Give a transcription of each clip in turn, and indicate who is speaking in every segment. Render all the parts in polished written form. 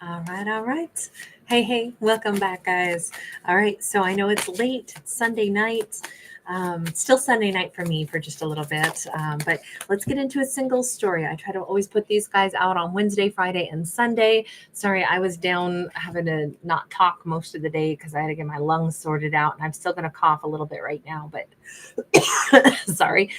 Speaker 1: All right, all right. Hey, welcome back, guys. All right, so I know it's late, it's Sunday night. Still Sunday night for me for just a little bit, but let's get into a single story. I try to always put these guys out on Wednesday, Friday, and Sunday. Sorry, I was down having to not talk most of the day because I had to get my lungs sorted out, and I'm still going to cough a little bit right now, but sorry.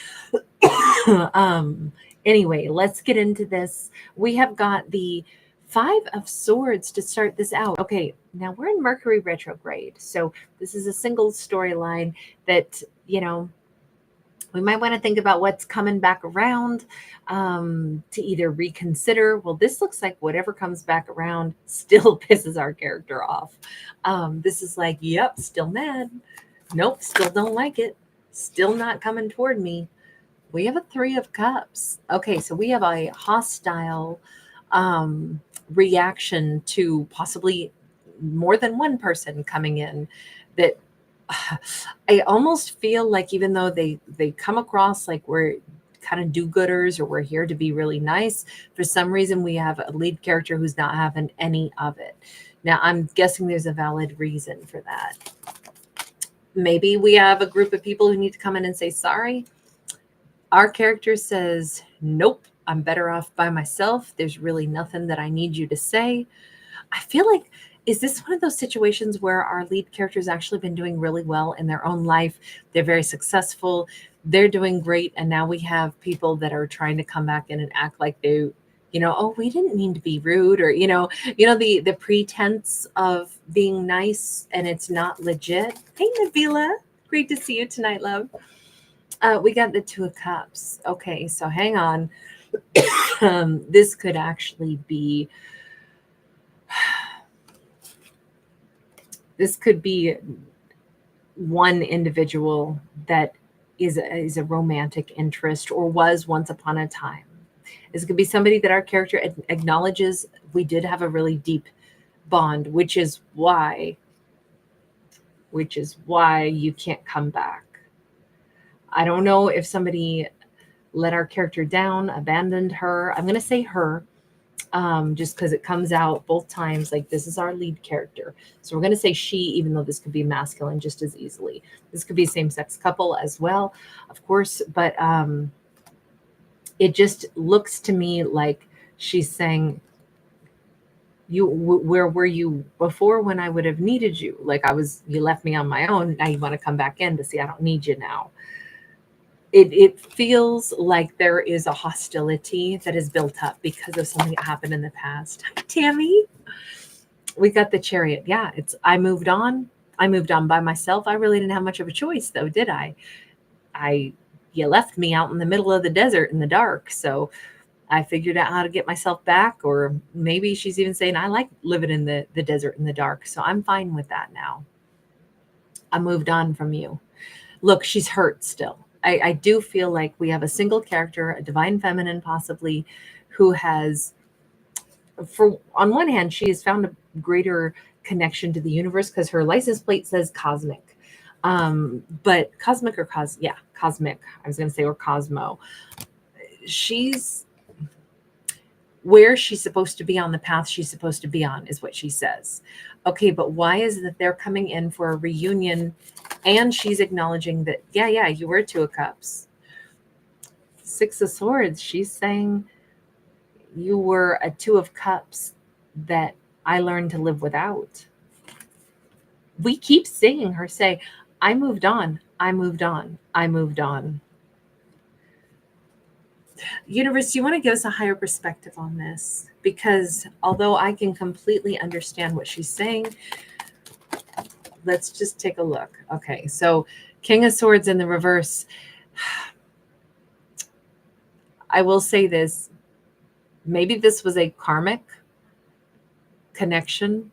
Speaker 1: um, anyway, let's get into this. We have got the Five of Swords to start this out. Okay, now we're in Mercury retrograde. So this is a single storyline that, we might want to think about what's coming back around to either reconsider. Well, this looks like whatever comes back around still pisses our character off. This is like, yep, still mad. Nope, still don't like it. Still not coming toward me. We have a Three of Cups. Okay, so we have a hostile reaction to possibly more than one person coming in that I almost feel like even though they come across like we're kind of do-gooders or we're here to be really nice, for some reason we have a lead character who's not having any of it. Now I'm guessing there's a valid reason for that. Maybe we have a group of people who need to come in and say sorry. Our character says, nope, I'm better off by myself. There's really nothing that I need you to say. I feel like, is this one of those situations where our lead character's actually been doing really well in their own life? They're very successful. They're doing great. And now we have people that are trying to come back in and act like they, oh, we didn't mean to be rude, or, the pretense of being nice and it's not legit. Hey, Nabila. Great to see you tonight, love. We got the Two of Cups. Okay, so hang on. This could actually be. This could be one individual that is a romantic interest or was once upon a time. This could be somebody that our character acknowledges we did have a really deep bond, which is why you can't come back. I don't know if somebody let our character down, abandoned her. I'm going to say her, just because it comes out both times. Like, this is our lead character. So we're going to say she, even though this could be masculine just as easily. This could be a same-sex couple as well, of course. But it just looks to me like she's saying, where were you before when I would have needed you? Like, you left me on my own. Now you want to come back in to see I don't need you now. It feels like there is a hostility that is built up because of something that happened in the past. Hi, Tammy. We got the Chariot. Yeah, I moved on. I moved on by myself. I really didn't have much of a choice, though, did I? You left me out in the middle of the desert in the dark, so I figured out how to get myself back. Or maybe she's even saying, I like living in the desert in the dark, so I'm fine with that now. I moved on from you. Look, she's hurt still. I do feel like we have a single character, a divine feminine possibly, who has, on one hand, she has found a greater connection to the universe because her license plate says cosmic. But cosmic or cosmic, I was going to say, or Cosmo. She's where she's supposed to be on the path she's supposed to be on, is what she says. Okay, but why is it that they're coming in for a reunion and she's acknowledging that, yeah, you were Two of Cups. Six of Swords, she's saying you were a Two of Cups that I learned to live without. We keep seeing her say, I moved on, I moved on, I moved on. Universe, do you want to give us a higher perspective on this? Because although I can completely understand what she's saying, let's just take a look. Okay, so King of Swords in the reverse. I will say this. Maybe this was a karmic connection,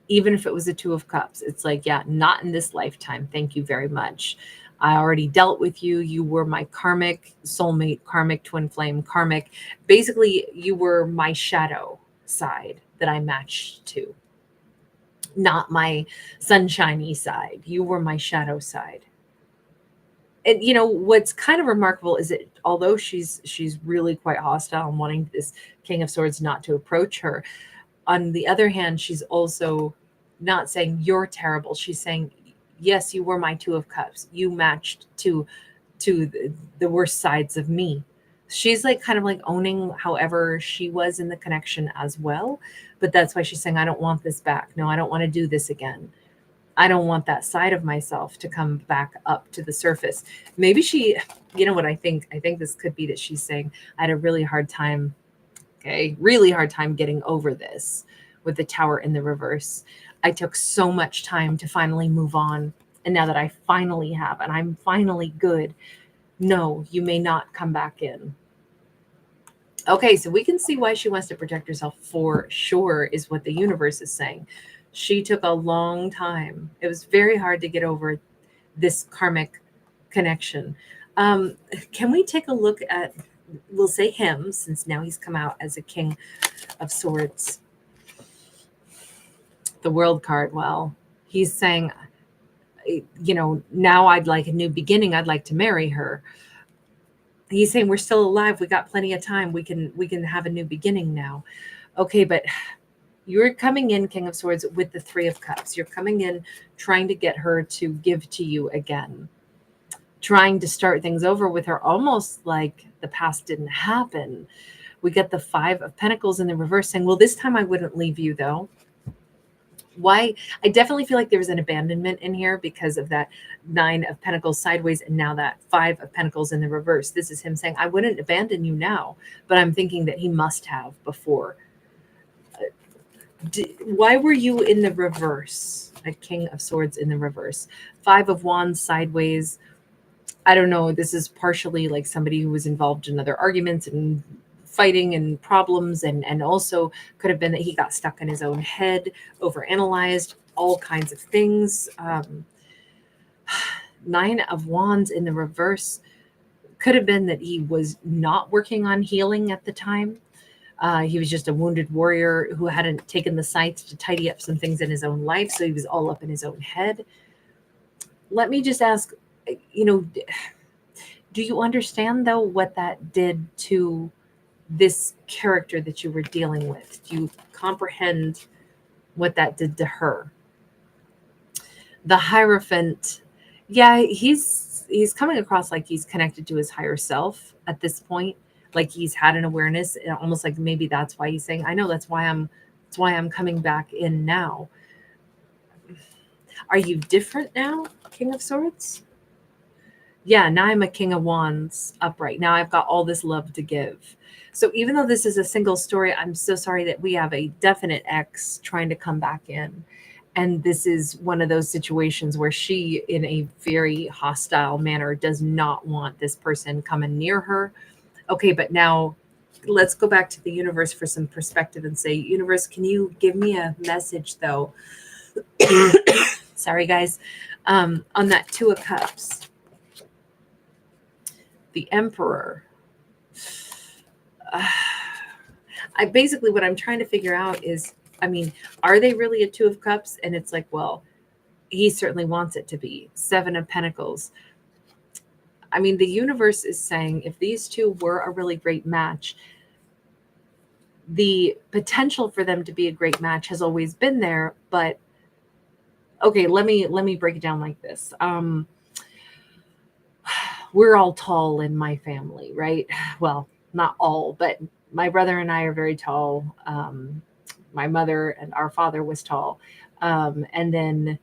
Speaker 1: even if it was a Two of Cups. It's like, yeah, not in this lifetime. Thank you very much. I already dealt with you. You were my karmic soulmate, karmic twin flame, karmic. Basically, you were my shadow side that I matched to, not my sunshiny side. You were my shadow side. And what's kind of remarkable is that although she's really quite hostile and wanting this King of Swords not to approach her, on the other hand, she's also not saying you're terrible. She's saying, yes, you were my Two of Cups. You matched to the worst sides of me. She's like kind of like owning however she was in the connection as well. But that's why she's saying, I don't want this back. No, I don't want to do this again. I don't want that side of myself to come back up to the surface. Maybe she, you know what I think? I think this could be that she's saying, I had a really hard time, okay, really hard time getting over this with the Tower in the reverse. I took so much time to finally move on. And now that I finally have, and I'm finally good, no, you may not come back in. Okay, so we can see why she wants to protect herself for sure, is what the universe is saying. She took a long time. It was very hard to get over this karmic connection. Can we take a look at, we'll say him, since now he's come out as a King of Swords. The World card, well, he's saying, you know, now I'd like a new beginning. I'd like to marry her. He's saying we're still alive. We got plenty of time. We can have a new beginning now. Okay, but you're coming in, King of Swords, with the Three of Cups. You're coming in trying to get her to give to you again, trying to start things over with her, almost like the past didn't happen. We get the Five of Pentacles in the reverse saying, well, this time I wouldn't leave you though. Why? I definitely feel like there was an abandonment in here because of that Nine of Pentacles sideways and now that Five of Pentacles in the reverse. This is him saying, I wouldn't abandon you now, but I'm thinking that he must have before. Why were you in the reverse? A King of Swords in the reverse. Five of Wands sideways. I don't know. This is partially like somebody who was involved in other arguments and fighting and problems, and also could have been that he got stuck in his own head, overanalyzed all kinds of things. Nine of Wands in the reverse could have been that he was not working on healing at the time. He was just a wounded warrior who hadn't taken the sights to tidy up some things in his own life, so he was all up in his own head. Let me just ask, you know, do you understand though what that did to this character that you were dealing with? Do you comprehend what that did to her? The Hierophant, yeah, he's coming across like he's connected to his higher self at this point, like he's had an awareness, almost like maybe that's why he's saying, I know that's why I'm coming back in now. Are you different now, King of Swords? Yeah, now I'm a King of Wands upright. Now I've got all this love to give. So even though this is a single story, I'm so sorry that we have a definite ex trying to come back in. And this is one of those situations where she, in a very hostile manner, does not want this person coming near her. Okay, but now let's go back to the universe for some perspective and say, universe, can you give me a message though? Sorry, guys. On that Two of Cups, the Emperor. I basically, what I'm trying to figure out is, I mean, are they really a Two of Cups? And it's like, well, he certainly wants it to be. Seven of Pentacles. I mean, the universe is saying if these two were a really great match, the potential for them to be a great match has always been there. But okay, let me break it down like this. We're all tall in my family, right? Well, not all, but my brother and I are very tall. My mother and our father was tall. And then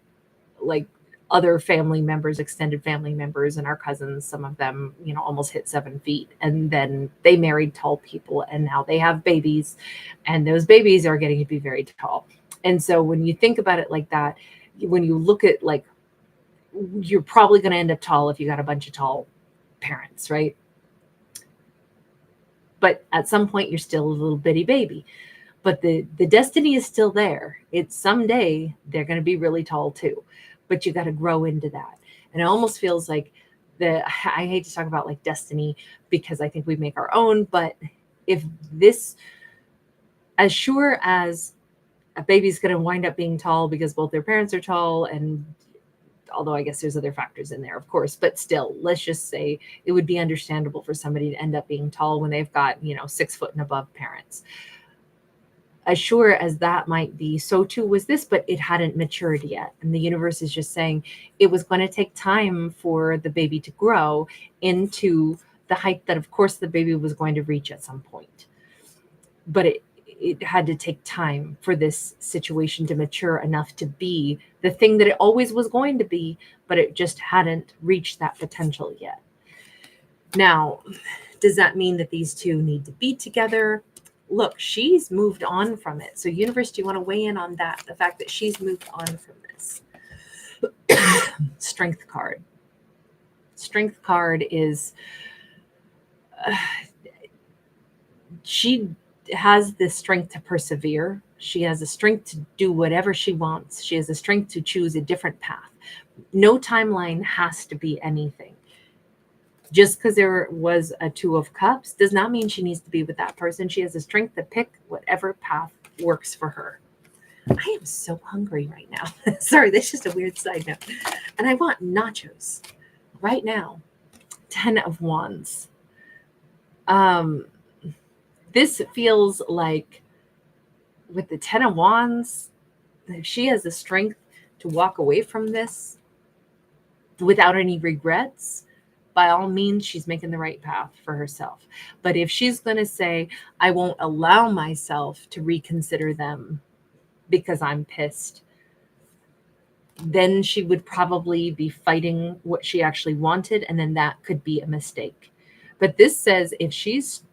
Speaker 1: like other family members, extended family members, and our cousins, some of them, you know, almost hit 7 feet. And then they married tall people and now they have babies, and those babies are getting to be very tall. And so when you think about it like that, when you look at like, you're probably going to end up tall if you got a bunch of tall parents, right? But at some point you're still a little bitty baby, but the destiny is still there. It's someday they're going to be really tall too, but you got to grow into that. And it almost feels like I hate to talk about like destiny because I think we make our own, but if this, as sure as a baby's going to wind up being tall because both their parents are tall, and although I guess there's other factors in there, of course, but still, let's just say it would be understandable for somebody to end up being tall when they've got, you know, 6 foot and above parents. as sure as that might be, so too was this, but it hadn't matured yet. And the universe is just saying it was going to take time for the baby to grow into the height that, of course, the baby was going to reach at some point. But it had to take time for this situation to mature enough to be the thing that it always was going to be, but it just hadn't reached that potential yet. Now, does that mean that these two need to be together? Look, she's moved on from it. So universe, do you want to weigh in on that? The fact that she's moved on from this. Strength card. Strength card is, she has the strength to persevere. She has the strength to do whatever she wants. She has the strength to choose a different path. No timeline has to be anything. Just because there was a Two of Cups does not mean she needs to be with that person. She has the strength to pick whatever path works for her. I am so hungry right now. Sorry, that's just a weird side note. And I want nachos right now. 10 of Wands. This feels like with the 10 of Wands, she has the strength to walk away from this without any regrets. By all means, she's making the right path for herself. But if she's going to say, I won't allow myself to reconsider them because I'm pissed, then she would probably be fighting what she actually wanted. And then that could be a mistake. But this says if she's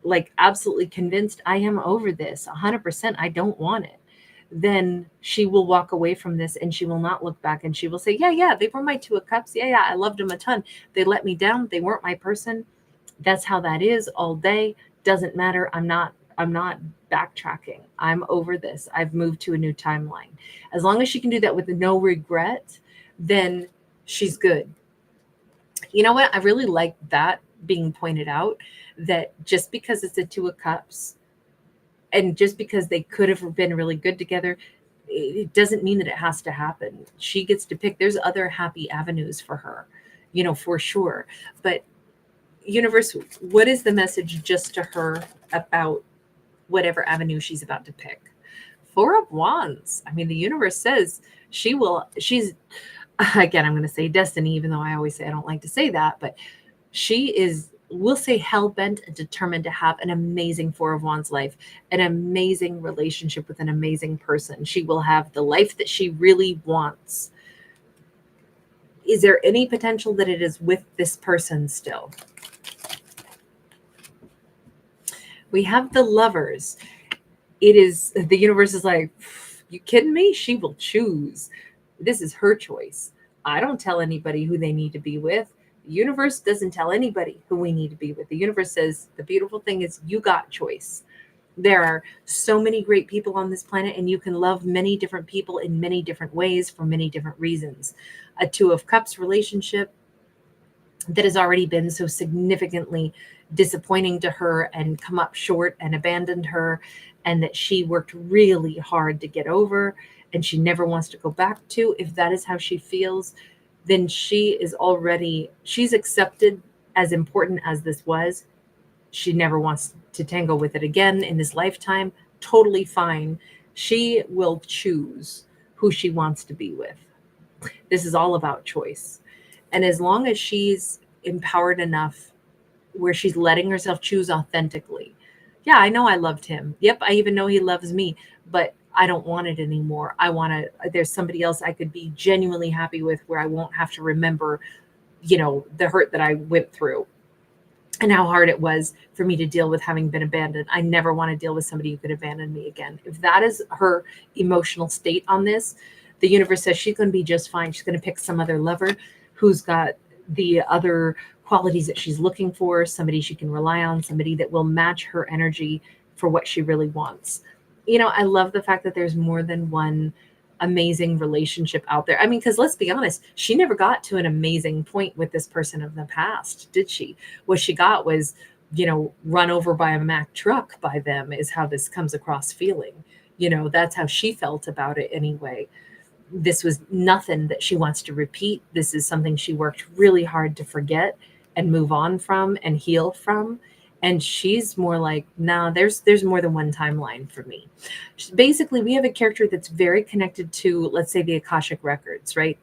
Speaker 1: like absolutely convinced, I am over this 100%, I don't want it, then she will walk away from this and she will not look back, and she will say, yeah, they were my Two of Cups. Yeah, I loved them a ton. They let me down. They weren't my person. That's how that is all day. Doesn't matter. I'm not backtracking. I'm over this. I've moved to a new timeline. As long as she can do that with no regret, then she's good. You know what? I really like that being pointed out, that just because it's a Two of Cups and just because they could have been really good together, it doesn't mean that it has to happen. She gets to pick. There's other happy avenues for her, for sure. But universe, what is the message just to her about whatever avenue she's about to pick? Four of Wands. I mean, the universe says she's, again, I'm going to say destiny, even though I always say I don't like to say that, but she is, we'll say, hell-bent and determined to have an amazing Four of Wands life, an amazing relationship with an amazing person. She will have the life that she really wants. Is there any potential that it is with this person still? We have the Lovers. It is, the universe is like, you kidding me? She will choose. This is her choice. I don't tell anybody who they need to be with. The universe doesn't tell anybody who we need to be with. The universe says the beautiful thing is you got choice. There are so many great people on this planet, and you can love many different people in many different ways for many different reasons. A Two of Cups relationship that has already been so significantly disappointing to her and come up short and abandoned her, and that she worked really hard to get over and she never wants to go back to. If that is how she feels, then she's accepted as important as this was. She never wants to tangle with it again in this lifetime. Totally fine. She will choose who she wants to be with. This is all about choice. And as long as she's empowered enough where she's letting herself choose authentically. Yeah, I know I loved him. Yep, I even know he loves me, but I don't want it anymore. There's somebody else I could be genuinely happy with, where I won't have to remember, the hurt that I went through and how hard it was for me to deal with having been abandoned. I never want to deal with somebody who could abandon me again. If that is her emotional state on this, the universe says she's going to be just fine. She's going to pick some other lover who's got the other qualities that she's looking for, somebody she can rely on, somebody that will match her energy for what she really wants. I love the fact that there's more than one amazing relationship out there. I mean, because let's be honest, she never got to an amazing point with this person of the past, did she? What she got was, run over by a Mack truck by them, is how this comes across feeling. That's how she felt about it anyway. This was nothing that she wants to repeat. This is something she worked really hard to forget and move on from and heal from. And she's more like, nah, there's more than one timeline for me. Basically, we have a character that's very connected to, let's say, the Akashic records, right?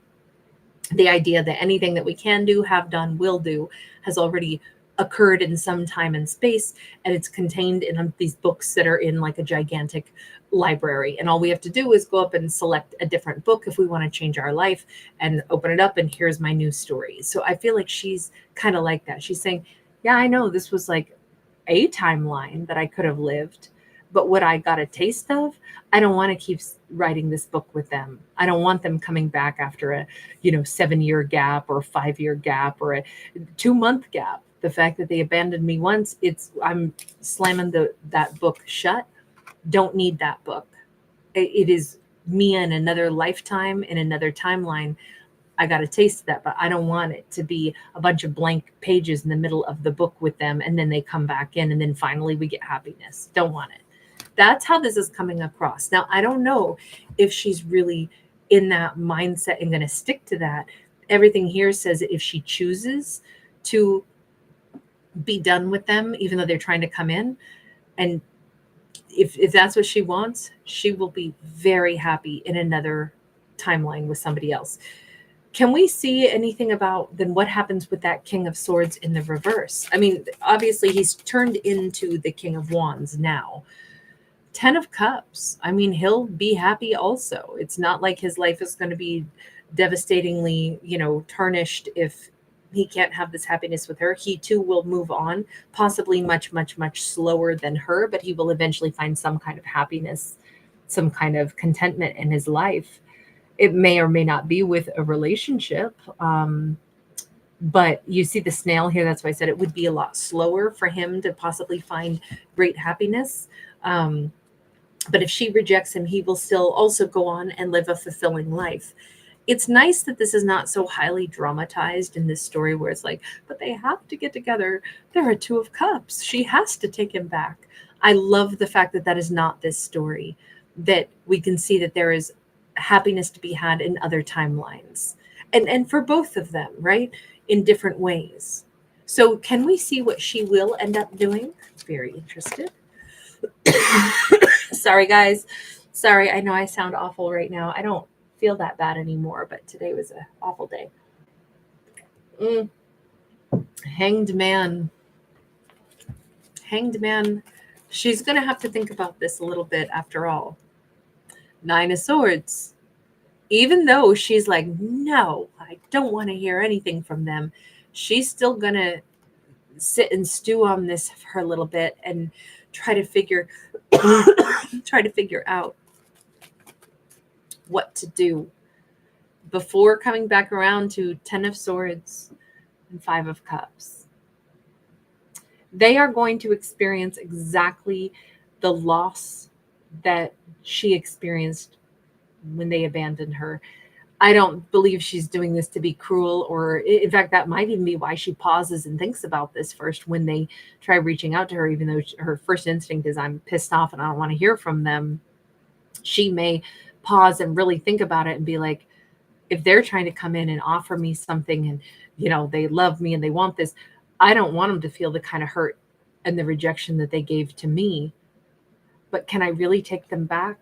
Speaker 1: The idea that anything that we can do, have done, will do has already occurred in some time and space, and it's contained in these books that are in like a gigantic library, and all we have to do is go up and select a different book if we want to change our life and open it up, and here's my new story. So I feel like she's kind of like that. She's saying, yeah, I know this was like a timeline that I could have lived, but what I got a taste of, I don't want to keep writing this book with them. I don't want them coming back after a 7-year gap or a 5-year gap or a 2-month gap. The fact that they abandoned me once, I'm slamming that book shut. Don't need that book. It is me in another lifetime, in another timeline. I got a taste of that, but I don't want it to be a bunch of blank pages in the middle of the book with them, and then they come back in, and then finally we get happiness. Don't want it. That's how this is coming across. Now, I don't know if she's really in that mindset and going to stick to that. Everything here says if she chooses to be done with them, even though they're trying to come in, and if that's what she wants, she will be very happy in another timeline with somebody else. Can we see anything about then what happens with that King of Swords in the reverse? I mean, obviously he's turned into the King of Wands now. 10 of Cups. I mean, he'll be happy also. It's not like his life is going to be devastatingly, tarnished if he can't have this happiness with her. He too will move on, possibly much, much, much slower than her, but he will eventually find some kind of happiness, some kind of contentment in his life. It may or may not be with a relationship. But you see the snail here. That's why I said it would be a lot slower for him to possibly find great happiness. But if she rejects him, he will still also go on and live a fulfilling life. It's nice that this is not so highly dramatized in this story where it's like, but they have to get together. There are 2 of Cups. She has to take him back. I love the fact that that is not this story, that we can see that there is happiness to be had in other timelines. And for both of them, right? In different ways. So can we see what she will end up doing? Very interested. Sorry, guys. Sorry, I know I sound awful right now. I don't feel that bad anymore, but today was an awful day. Hanged Man. Hanged Man. She's going to have to think about this a little bit after all. 9 of Swords. Even though she's like, no, I don't want to hear anything from them, she's still going to sit and stew on this for a little bit and try to figure out what to do before coming back around to 10 of Swords and 5 of Cups. They are going to experience exactly the loss that she experienced when they abandoned her. I don't believe she's doing this to be cruel, or in fact, that might even be why she pauses and thinks about this first when they try reaching out to her, even though her first instinct is, I'm pissed off and I don't want to hear from them. She may pause and really think about it and be like, if they're trying to come in and offer me something and, they love me and they want this, I don't want them to feel the kind of hurt and the rejection that they gave to me. But can I really take them back?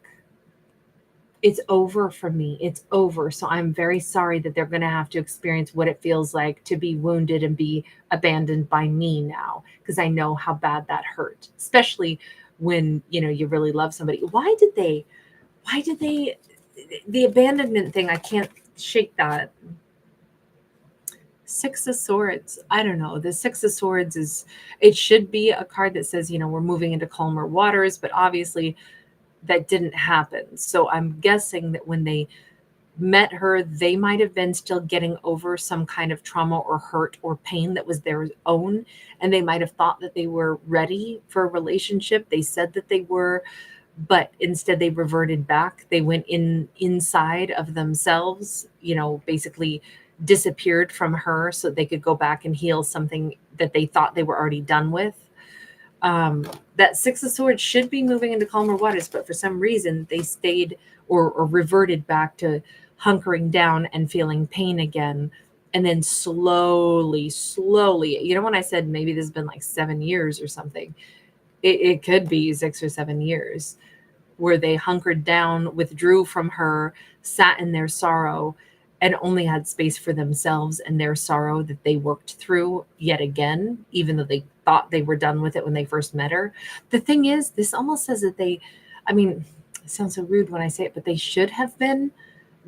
Speaker 1: It's over for me. It's over. So I'm very sorry that they're going to have to experience what it feels like to be wounded and be abandoned by me now, because I know how bad that hurt, especially when, you really love somebody. Why did they, the abandonment thing, I can't shake that. 6 of Swords. I don't know. The 6 of Swords it should be a card that says, we're moving into calmer waters, but obviously that didn't happen. So I'm guessing that when they met her, they might have been still getting over some kind of trauma or hurt or pain that was their own. And they might have thought that they were ready for a relationship. They said that they were, but instead they reverted back. They went inside of themselves, basically disappeared from her so they could go back and heal something that they thought they were already done with. That 6 of Swords should be moving into calmer waters, but for some reason they stayed or reverted back to hunkering down and feeling pain again And then slowly, when I said maybe this has been like 7 years or something, it could be 6 or 7 years where they hunkered down, withdrew from her, sat in their sorrow, and only had space for themselves and their sorrow that they worked through yet again, even though they thought they were done with it when they first met her. The thing is, this almost says that I mean, it sounds so rude when I say it, but they should have been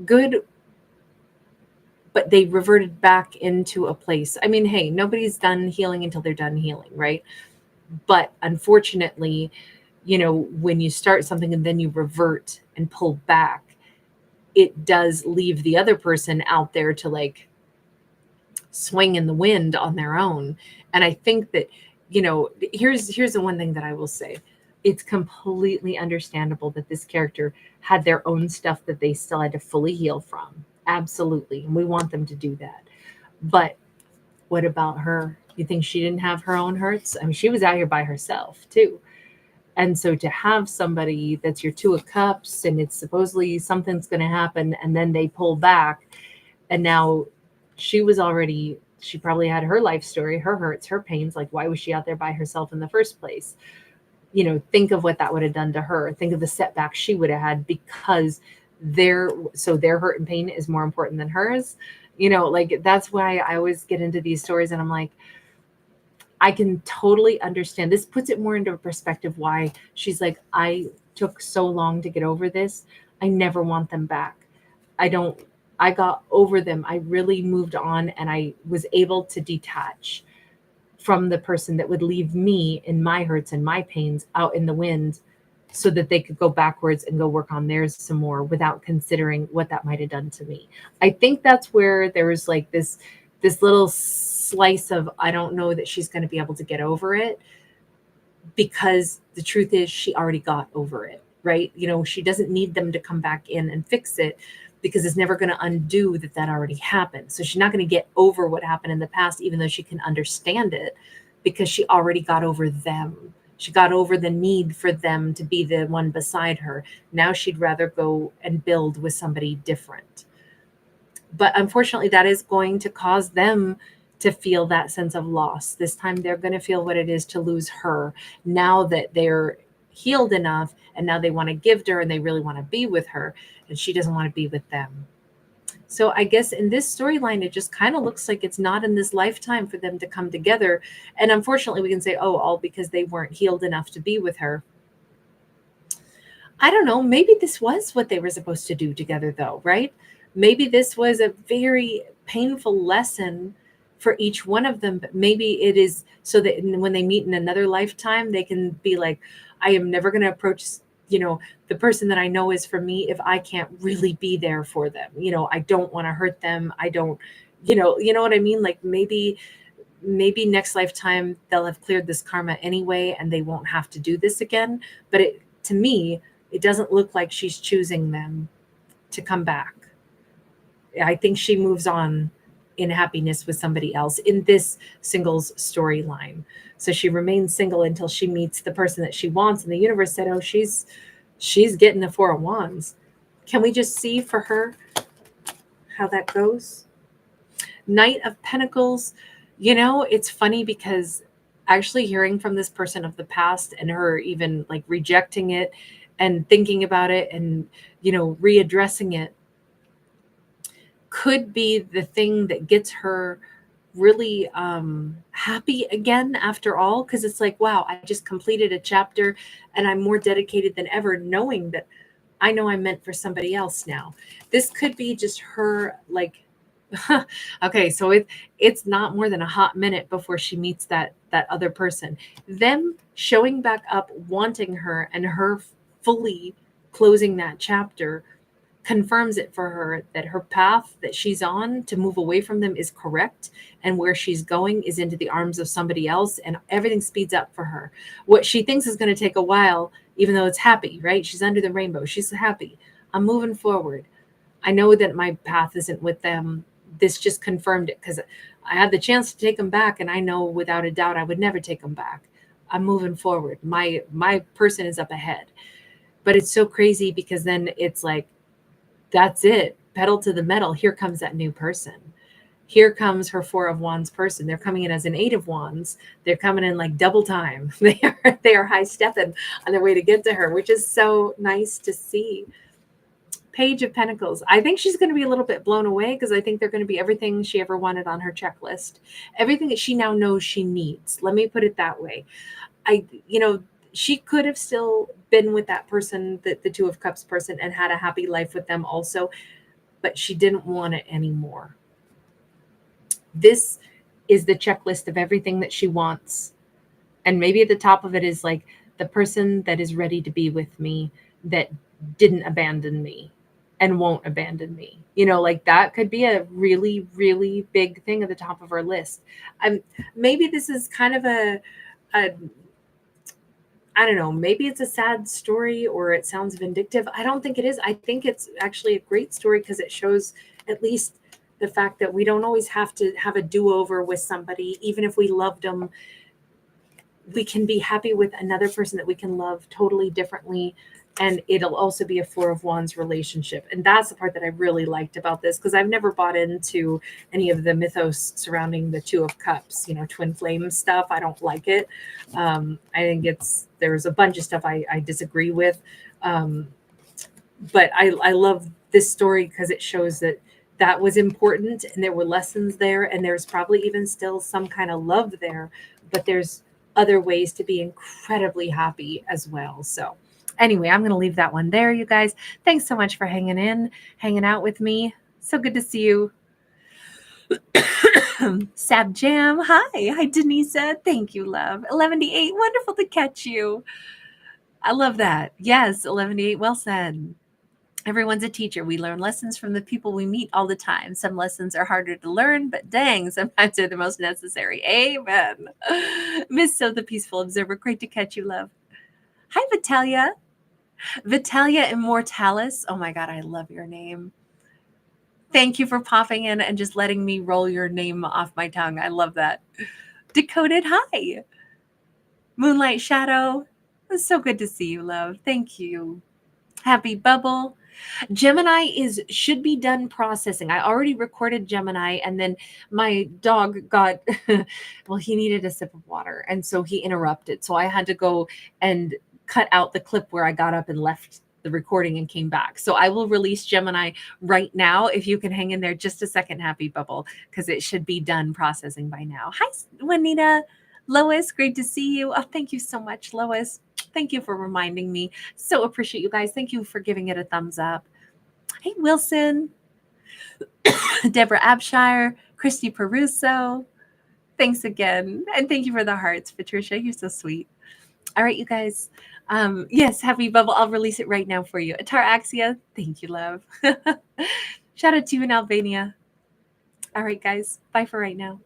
Speaker 1: good, but they reverted back into a place. I mean, hey, nobody's done healing until they're done healing, right? But unfortunately, when you start something and then you revert and pull back, it does leave the other person out there to like swing in the wind on their own. And I think that, here's the one thing that I will say. It's completely understandable that this character had their own stuff that they still had to fully heal from. Absolutely. And we want them to do that. But what about her? You think she didn't have her own hurts? I mean, she was out here by herself too. And so to have somebody that's your Two of Cups and it's supposedly something's going to happen and then they pull back, and now she probably had her life story, her hurts, her pains. Like, why was she out there by herself in the first place? Think of what that would have done to her. Think of the setback she would have had because their hurt and pain is more important than hers. Like that's why I always get into these stories and I'm like, I can totally understand. This puts it more into perspective why she's like, I took so long to get over this. I never want them back. I got over them. I really moved on and I was able to detach from the person that would leave me in my hurts and my pains out in the wind so that they could go backwards and go work on theirs some more without considering what that might have done to me. I think that's where there was like this little slice of, I don't know that she's going to be able to get over it, because the truth is she already got over it, right? She doesn't need them to come back in and fix it because it's never going to undo that already happened. So she's not going to get over what happened in the past, even though she can understand it, because she already got over them. She got over the need for them to be the one beside her. Now she'd rather go and build with somebody different. But unfortunately, that is going to cause them to feel that sense of loss. This time they're going to feel what it is to lose her now that they're healed enough, and now they want to give to her and they really want to be with her, and she doesn't want to be with them. So I guess in this storyline, it just kind of looks like it's not in this lifetime for them to come together. And unfortunately, we can say, oh, all because they weren't healed enough to be with her. I don't know. Maybe this was what they were supposed to do together, though, right? Maybe this was a very painful lesson for each one of them, but maybe it is so that when they meet in another lifetime, they can be like, I am never going to approach, the person that I know is for me if I can't really be there for them. I don't want to hurt them. I don't, you know what I mean? Like maybe next lifetime they'll have cleared this karma anyway and they won't have to do this again. But to me, it doesn't look like she's choosing them to come back. I think she moves on in happiness with somebody else in this singles storyline. So she remains single until she meets the person that she wants. And the universe said, oh, she's getting the Four of Wands. Can we just see for her how that goes? Knight of Pentacles. It's funny because actually hearing from this person of the past and her even like rejecting it and thinking about it and, readdressing it could be the thing that gets her really happy again after all, because it's like, wow, I just completed a chapter and I'm more dedicated than ever, knowing that I know I'm meant for somebody else now. This could be just her like okay, so it's not more than a hot minute before she meets that other person. Them showing back up, wanting her, and her fully closing that chapter confirms it for her that her path that she's on to move away from them is correct, and where she's going is into the arms of somebody else, and everything speeds up for her. What she thinks is going to take a while, even though it's happy, right? She's under the rainbow. She's happy. I'm moving forward. I know that my path isn't with them. This just confirmed it because I had the chance to take them back, and I know without a doubt I would never take them back. I'm moving forward. My person is up ahead. But it's so crazy because then it's like, that's it. Pedal to the metal. Here comes that new person. Here comes her Four of Wands person. They're coming in as an Eight of Wands. They're coming in like double time. They are high stepping on their way to get to her, which is so nice to see. Page of Pentacles. I think she's going to be a little bit blown away because I think they're going to be everything she ever wanted on her checklist. Everything that she now knows she needs. Let me put it that way. She could have still been with that person, the Two of Cups person, and had a happy life with them also, but she didn't want it anymore. This is the checklist of everything that she wants. And maybe at the top of it is like the person that is ready to be with me, that didn't abandon me and won't abandon me. Like that could be a really, really big thing at the top of our list. Maybe this is kind of a I don't know, maybe it's a sad story or it sounds vindictive. I don't think it is. I think it's actually a great story because it shows at least the fact that we don't always have to have a do-over with somebody. Even if we loved them, we can be happy with another person that we can love totally differently. And it'll also be a Four of Wands relationship. And that's the part that I really liked about this, because I've never bought into any of the mythos surrounding the Two of Cups, twin flame stuff. I don't like it. I think there's a bunch of stuff I disagree with. But I love this story because it shows that was important and there were lessons there. And there's probably even still some kind of love there, but there's other ways to be incredibly happy as well. So anyway, I'm going to leave that one there, you guys. Thanks so much for hanging out with me. So good to see you. Sab Jam. Hi, Denise. Thank you, love. 11-8. Wonderful to catch you. I love that. Yes, 11-8. Well said. Everyone's a teacher. We learn lessons from the people we meet all the time. Some lessons are harder to learn, but dang, sometimes they're the most necessary. Amen. Miss So the Peaceful Observer. Great to catch you, love. Hi, Vitalia. Vitalia Immortalis. Oh my God, I love your name. Thank you for popping in and just letting me roll your name off my tongue. I love that. Decoded, hi. Moonlight Shadow. It's so good to see you, love. Thank you. Happy Bubble. Gemini should be done processing. I already recorded Gemini, and then my dog got, well, he needed a sip of water, and so he interrupted. So I had to go and cut out the clip where I got up and left the recording and came back. So I will release Gemini right now. If you can hang in there just a second, Happy Bubble, because it should be done processing by now. Hi, Juanita. Lois, great to see you. Oh, thank you so much, Lois. Thank you for reminding me. So appreciate you guys. Thank you for giving it a thumbs up. Hey, Wilson. Deborah Abshire. Christy Peruso. Thanks again. And thank you for the hearts, Patricia. You're so sweet. All right, you guys. Yes, Happy Bubble. I'll release it right now for you. Atar Axia. Thank you, love. Shout out to you in Albania. All right, guys. Bye for right now.